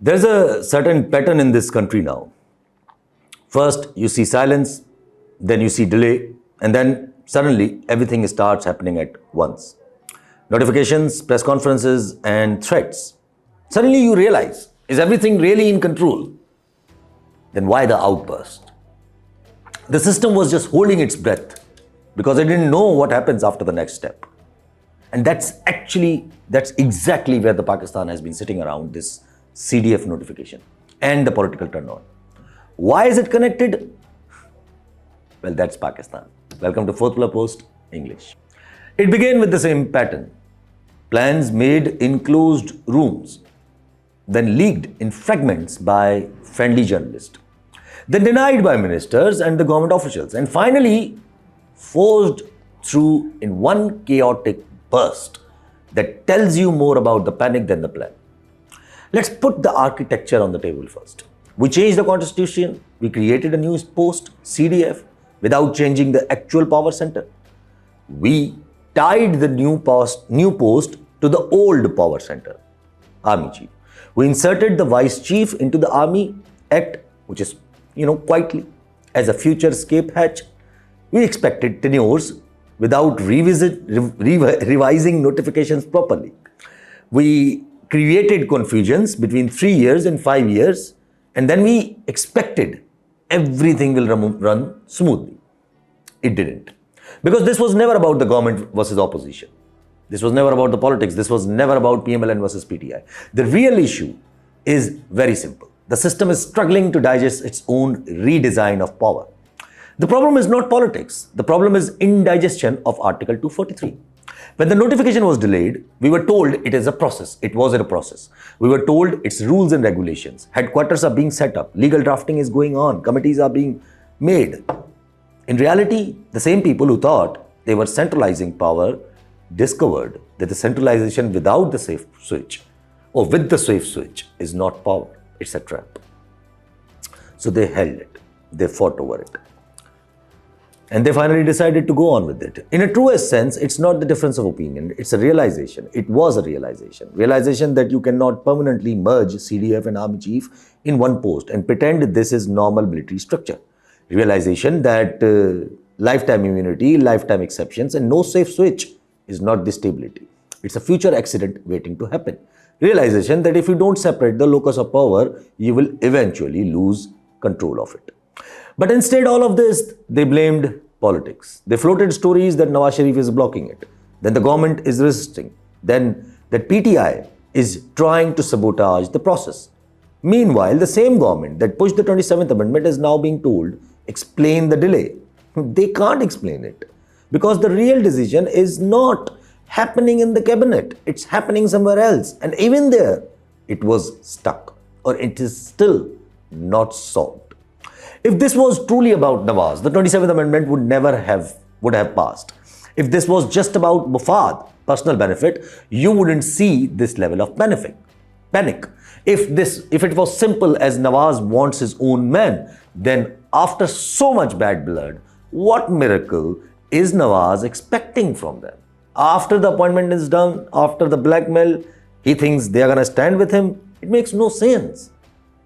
There's a certain pattern in this country now. First, you see silence, then you see delay, and then suddenly everything starts happening at once. Notifications, press conferences, and threats. Suddenly you realize, is everything really in control? Then why the outburst? The system was just holding its breath because it didn't know what happens after the next step. And that's exactly where the Pakistan has been sitting around this CDF notification and the political turn-on. Why is it connected? Well, that's Pakistan. Welcome to Fourth Pillar Post, English. It began with the same pattern. Plans made in closed rooms, then leaked in fragments by friendly journalists, then denied by ministers and the government officials, and finally forced through in one chaotic burst that tells you more about the panic than the plan. Let's put the architecture on the table first. We changed the constitution, we created a new post, CDF, without changing the actual power center. We tied the new post to the old power center, Army Chief. We inserted the Vice Chief into the Army Act, which is, quietly, as a future escape hatch. We expected tenures without revising notifications properly. We created confusions between 3 years and 5 years, and then we expected everything will run smoothly. It didn't. Because this was never about the government versus opposition. This was never about the politics. This was never about PMLN versus PTI. The real issue is very simple. The system is struggling to digest its own redesign of power. The problem is not politics. The problem is indigestion of Article 243. When the notification was delayed, we were told it is a process. It was a process. We were told its rules and regulations. Headquarters are being set up. Legal drafting is going on. Committees are being made. In reality, the same people who thought they were centralizing power discovered that the centralization without the safe switch or with the safe switch is not power. It's a trap. So they held it. They fought over it. And they finally decided to go on with it. In a truest sense, it's not the difference of opinion. It's a realization. It was a realization. Realization that you cannot permanently merge CDF and Army Chief in one post and pretend this is normal military structure. Realization that lifetime immunity, lifetime exceptions, and no safe switch is not the stability. It's a future accident waiting to happen. Realization that if you don't separate the locus of power, you will eventually lose control of it. But instead all of this, they blamed politics. They floated stories that Nawaz Sharif is blocking it. Then the government is resisting. Then that PTI is trying to sabotage the process. Meanwhile, the same government that pushed the 27th Amendment is now being told, explain the delay. They can't explain it because the real decision is not happening in the cabinet. It's happening somewhere else. And even there, it was stuck or it is still not solved. If this was truly about Nawaz, the 27th Amendment would have passed. If this was just about Mufad, personal benefit, you wouldn't see this level of panic. If it was simple as Nawaz wants his own man, then after so much bad blood, what miracle is Nawaz expecting from them? After the appointment is done, after the blackmail, he thinks they are going to stand with him. It makes no sense.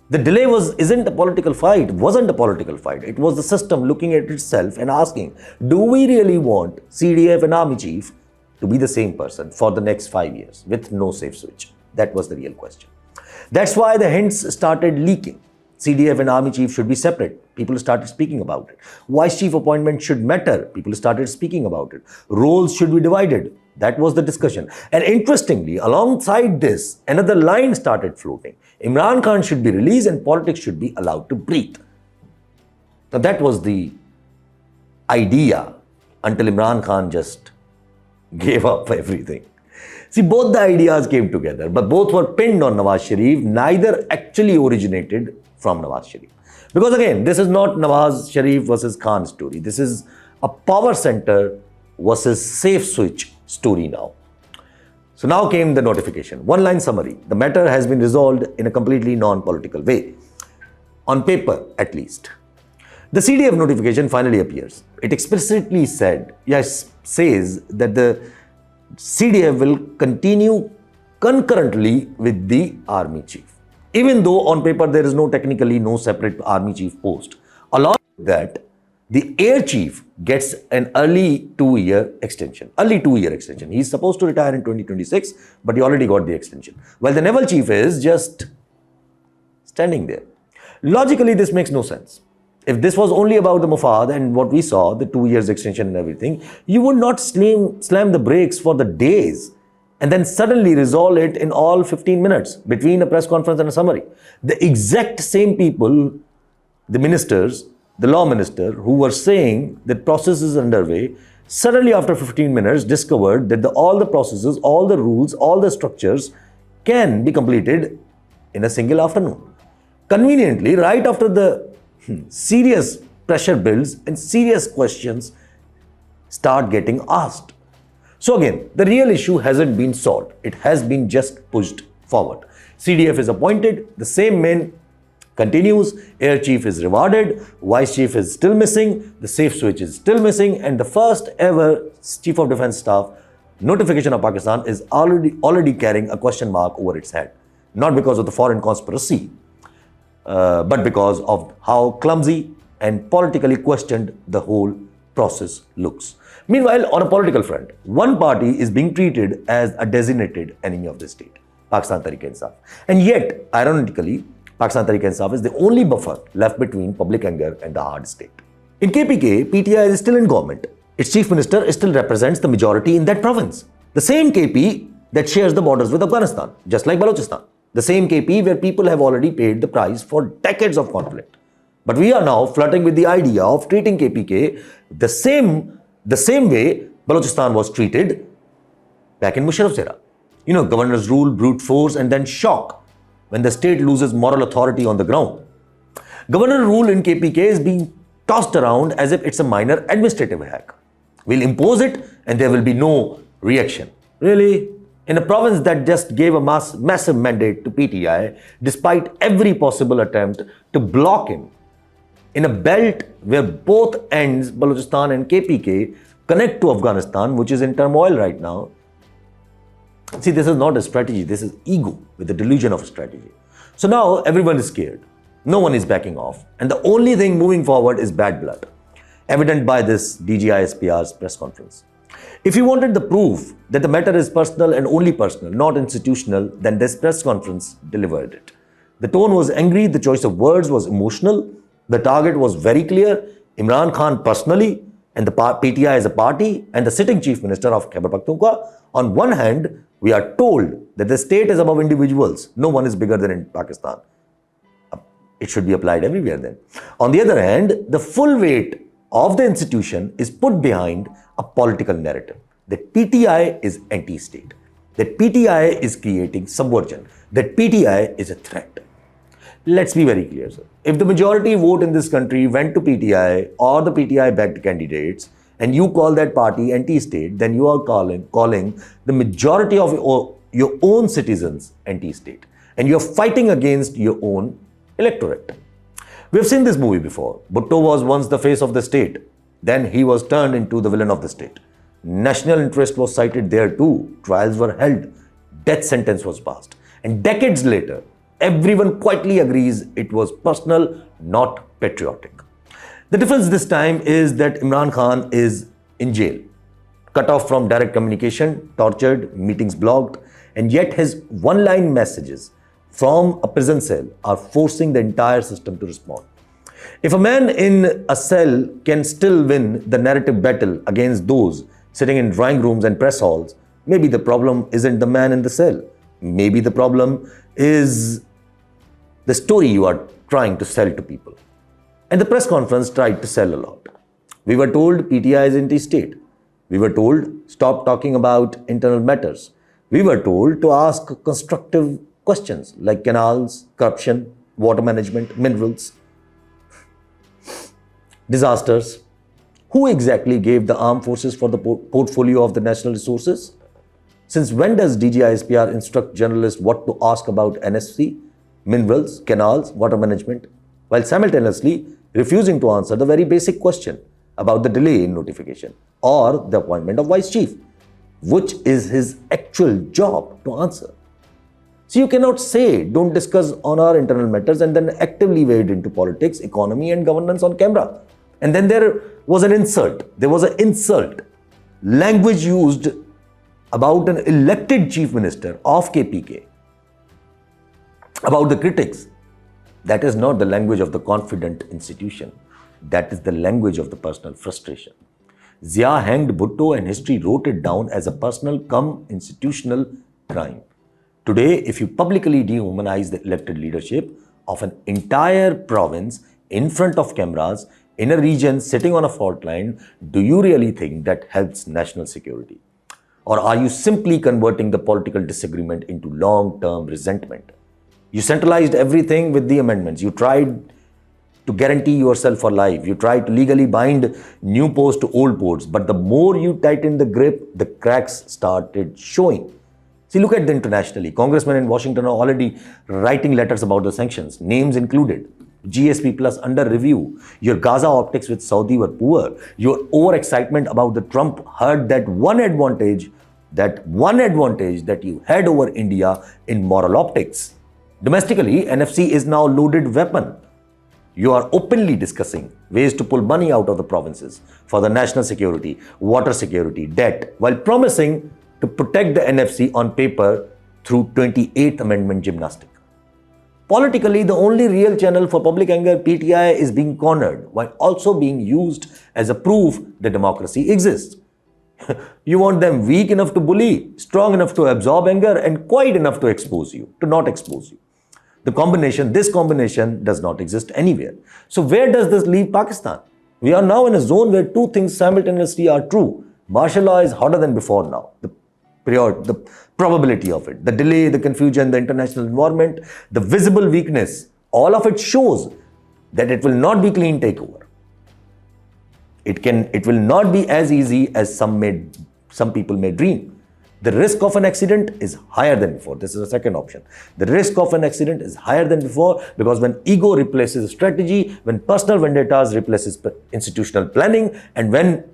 The delay wasn't a political fight. It was the system looking at itself and asking, do we really want CDF and Army Chief to be the same person for the next 5 years with no safe switch? That was the real question. That's why the hints started leaking. CDF and Army Chief should be separate. People started speaking about it. Vice Chief appointment should matter. People started speaking about it. Roles should be divided. That was the discussion. And interestingly, alongside this, another line started floating. Imran Khan should be released and politics should be allowed to breathe. Now that was the idea until Imran Khan just gave up everything. See, both the ideas came together, but both were pinned on Nawaz Sharif. Neither actually originated from Nawaz Sharif. Because again, this is not Nawaz Sharif versus Khan story. This is a power center versus safe switch story now. So now came the notification. One-line summary. The matter has been resolved in a completely non-political way. On paper, at least. The CDF notification finally appears. It explicitly says that the CDF will continue concurrently with the Army Chief. even though on paper there is technically no separate army chief post. Along with that, the air chief gets an early 2-year extension. He's supposed to retire in 2026, but he already got the extension. While the naval chief is just standing there. Logically, this makes no sense. If this was only about the Mufad and what we saw, the 2 years extension and everything, you would not slam the brakes for the days and then suddenly resolve it in all 15 minutes between a press conference and a summary. The exact same people, the ministers, the law minister, who were saying that process is underway, suddenly after 15 minutes discovered that all the processes, all the rules, all the structures can be completed in a single afternoon. Conveniently, right after the serious pressure builds and serious questions start getting asked. So again, the real issue hasn't been solved. It has been just pushed forward. CDF is appointed, the same men continues, air chief is rewarded, vice chief is still missing, the safe switch is still missing, and the first ever chief of defense staff notification of Pakistan is already carrying a question mark over its head. Not because of the foreign conspiracy, but because of how clumsy and politically questioned the whole process looks. Meanwhile, on a political front, one party is being treated as a designated enemy of the state, Pakistan Tehreek-e-Insaf. And yet, ironically, Pakistan Tehreek-e-Insaf is the only buffer left between public anger and the hard state. In KPK, PTI is still in government. Its chief minister still represents the majority in that province. The same KP that shares the borders with Afghanistan, just like Balochistan. The same KP where people have already paid the price for decades of conflict. But we are now flirting with the idea of treating KPK the same way Balochistan was treated back in Musharraf's era. Governors rule, brute force, and then shock when the state loses moral authority on the ground. Governor rule in KPK is being tossed around as if it's a minor administrative hack. We'll impose it and there will be no reaction. Really? In a province that just gave a massive mandate to PTI, despite every possible attempt to block him, in a belt where both ends, Balochistan and KPK, connect to Afghanistan, which is in turmoil right now. See, this is not a strategy, this is ego with the delusion of a strategy. So now everyone is scared. No one is backing off. And the only thing moving forward is bad blood, evident by this DG ISPR's press conference. If you wanted the proof that the matter is personal and only personal, not institutional, then this press conference delivered it. The tone was angry, the choice of words was emotional, the target was very clear, Imran Khan personally, and the PTI as a party, and the sitting chief minister of Khyber Pakhtunkhwa. On one hand, we are told that the state is above individuals. No one is bigger than in Pakistan. It should be applied everywhere then. On the other hand, the full weight of the institution is put behind a political narrative that PTI is anti-state, that PTI is creating subversion, that PTI is a threat. Let's be very clear, sir. If the majority vote in this country went to PTI or the PTI-backed candidates, and you call that party anti-state, then you are calling the majority of your own citizens anti-state. And you're fighting against your own electorate. We've seen this movie before. Bhutto was once the face of the state. Then he was turned into the villain of the state. National interest was cited there too. Trials were held. Death sentence was passed. And decades later, everyone quietly agrees it was personal, not patriotic. The difference this time is that Imran Khan is in jail, cut off from direct communication, tortured, meetings blocked, and yet his one-line messages from a prison cell are forcing the entire system to respond. If a man in a cell can still win the narrative battle against those sitting in drawing rooms and press halls, maybe the problem isn't the man in the cell. Maybe the problem is the story you are trying to sell to people. And the press conference tried to sell a lot. We were told PTI is anti-state. We were told stop talking about internal matters. We were told to ask constructive questions like canals, corruption, water management, minerals, disasters. Who exactly gave the armed forces for the portfolio of the national resources? Since when does DG ISPR instruct journalists what to ask about NSC, minerals, canals, water management, while simultaneously refusing to answer the very basic question about the delay in notification or the appointment of vice chief, which is his actual job to answer? So you cannot say, don't discuss on our internal matters and then actively wade into politics, economy and governance on camera. And then there was an insult. There was an insult. Language used about an elected chief minister of KPK, about the critics. That is not the language of the confident institution. That is the language of the personal frustration. Zia hanged Bhutto and history wrote it down as a personal institutional crime. Today, if you publicly dehumanize the elected leadership of an entire province in front of cameras, in a region sitting on a fault line, do you really think that helps national security? Or are you simply converting the political disagreement into long-term resentment? You centralized everything with the amendments. You tried to guarantee yourself for life. You tried to legally bind new posts to old posts. But the more you tightened the grip, the cracks started showing. See, look at the internationally. Congressmen in Washington are already writing letters about the sanctions, names included. GSP Plus under review. Your Gaza optics with Saudi were poor. Your overexcitement about the Trump hurt that one advantage that you had over India in moral optics. Domestically, NFC is now a loaded weapon. You are openly discussing ways to pull money out of the provinces for the national security, water security, debt, while promising to protect the NFC on paper through 28th Amendment gymnastic. Politically, the only real channel for public anger, PTI, is being cornered while also being used as a proof that democracy exists. You want them weak enough to bully, strong enough to absorb anger, and quiet enough to expose you, to not expose you. This combination does not exist anywhere. So where does this leave Pakistan? We are now in a zone where two things simultaneously are true. Martial law is hotter than before now. The probability of it, the delay, the confusion, the international environment, the visible weakness, all of it shows that it will not be clean takeover. It will not be as easy as some people may dream. The risk of an accident is higher than before. This is the second option. The risk of an accident is higher than before because when ego replaces strategy, when personal vendettas replaces institutional planning, and when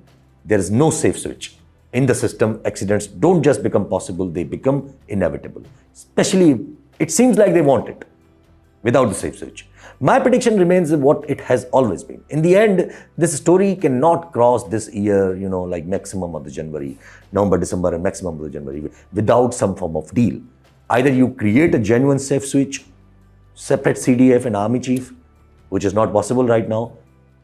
there is no safe switch in the system, accidents don't just become possible, they become inevitable. Especially, it seems like they want it without the safe switch. My prediction remains what it has always been. In the end, this story cannot cross this year, like maximum of the January, November, December, and maximum of the January without some form of deal. Either you create a genuine safe switch, separate CDF and army chief, which is not possible right now,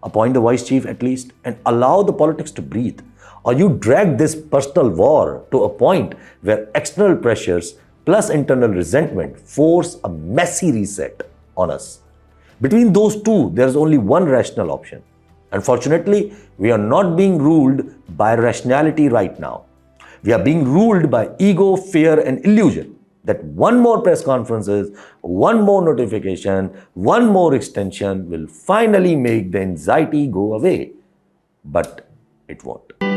appoint the vice chief at least, and allow the politics to breathe. Or you drag this personal war to a point where external pressures plus internal resentment force a messy reset on us. Between those two, there is only one rational option. Unfortunately, we are not being ruled by rationality right now. We are being ruled by ego, fear, and illusion that one more press conferences, one more notification, one more extension will finally make the anxiety go away. But it won't.